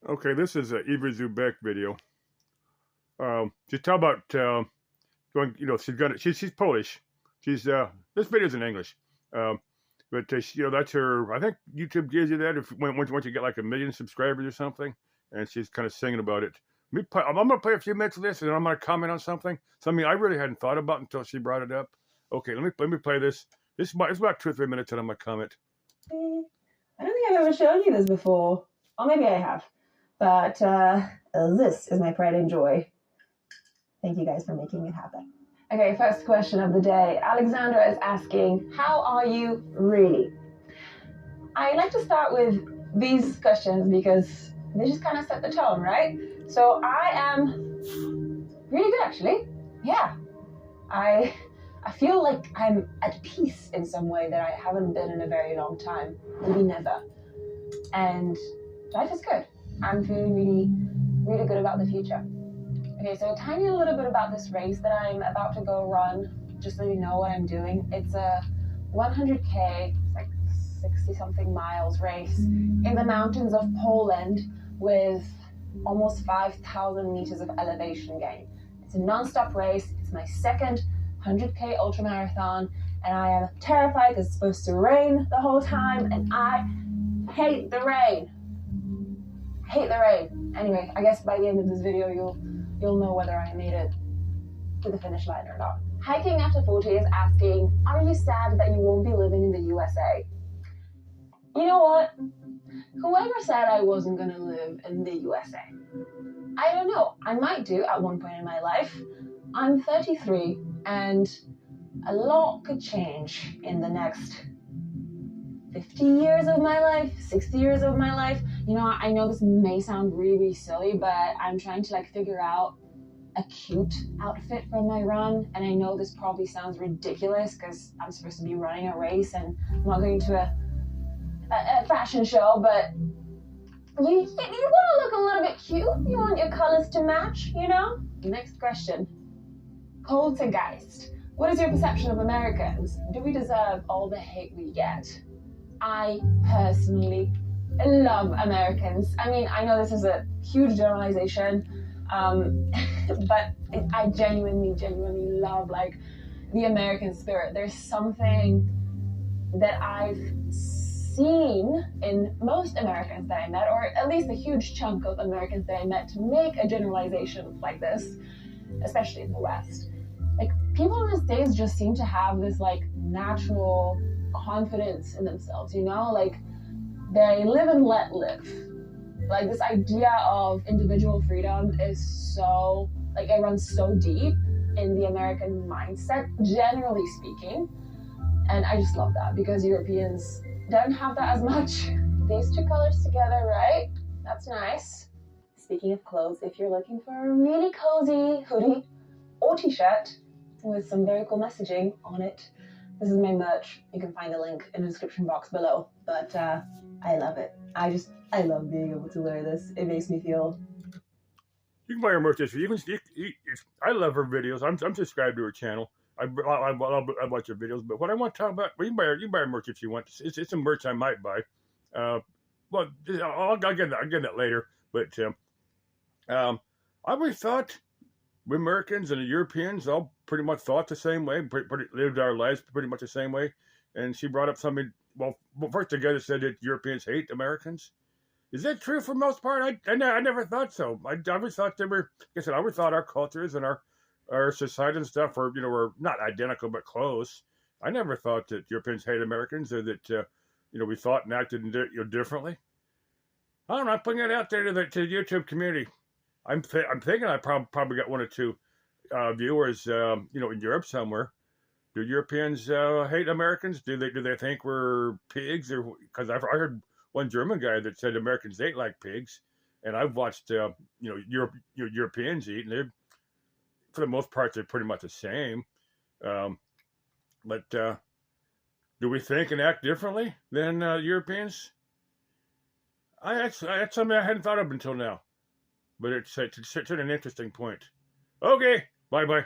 Okay, this is a Eva Zu Beck video. She's talking about going. She's got. She's Polish. She's This video's in English. Um, but that's her. I think YouTube gives you that if once you get like 1 million subscribers or something. And she's kind of singing about it. I'm gonna play a few minutes of this, and then I'm gonna comment on something. Something I really hadn't thought about until she brought it up. Okay, let me play this. It's about 2 or 3 minutes, and I'm gonna comment. I don't think I've ever shown you this before. Or maybe I have. But this is my pride and joy. Thank you guys for making it happen. Okay, first question of the day. Alexandra is asking, how are you really? I like to start with these questions because they just kind of set the tone, right? So I am really good, actually. Yeah. I feel like I'm at peace in some way that I haven't been in a very long time, maybe never. And life is good. I'm feeling really, really good about the future. Okay, so a tiny little bit about this race that I'm about to go run, just so you know what I'm doing. It's a 100K, like 60-something miles race in the mountains of Poland with almost 5,000 meters of elevation gain. It's a non-stop race. It's my second 100K ultramarathon, and I am terrified because it's supposed to rain the whole time, and I hate the rain. Anyway, I guess by the end of this video, you'll know whether I made it to the finish line or not. Hiking After 40 is asking, are you sad that you won't be living in the USA? You know what? Whoever said I wasn't gonna live in the USA? I don't know. I might do at one point in my life. I'm 33 and a lot could change in the next 50 years of my life, 60 years of my life. I know this may sound really silly, but I'm trying to figure out a cute outfit for my run. And I know this probably sounds ridiculous because I'm supposed to be running a race and I'm not going to a fashion show, but you want to look a little bit cute. You want your colors to match, Next question. Poltergeist. What is your perception of Americans? Do we deserve all the hate we get? I personally love Americans. I mean, I know this is a huge generalization, but I genuinely love the American spirit. There's something that I've seen in most Americans that I met, or at least a huge chunk of Americans that I met, to make a generalization like this, especially in the West. People in the States just seem to have this natural confidence in themselves, they live and let live. This idea of individual freedom is so, it runs so deep in the American mindset, generally speaking. And I just love that because Europeans don't have that as much. These two colors together, right? That's nice. Speaking of clothes, if you're looking for a really cozy hoodie or t-shirt with some very cool messaging on it, this is my merch. You can find the link in the description box below. But I love it. I love being able to wear this. It makes me feel... You can buy her merch. I love her videos. I'm subscribed to her channel. I watch her videos. But what I want to talk about, well, you can buy her merch if you want. It's a merch I might buy. Well, I'll get that later. But I always thought we Americans and the Europeans all pretty much thought the same way, lived our lives pretty much the same way. And she brought up something. Well, first the guy that said that Europeans hate Americans. Is that true for the most part? I never thought so. I always thought they were. Like I said, I always thought our cultures and our society and stuff were not identical but close. I never thought that Europeans hate Americans or that we thought and acted differently. I don't know. I'm putting it out there to the YouTube community. I'm thinking I probably got 1 or 2 viewers, in Europe somewhere. Do Europeans hate Americans? Do they think we're pigs? Or because I heard one German guy that said Americans ate like pigs, and I've watched Europeans eat, and they're, for the most part, they're pretty much the same. But do we think and act differently than Europeans? That's something I hadn't thought of until now. But it's an interesting point. Okay, bye-bye.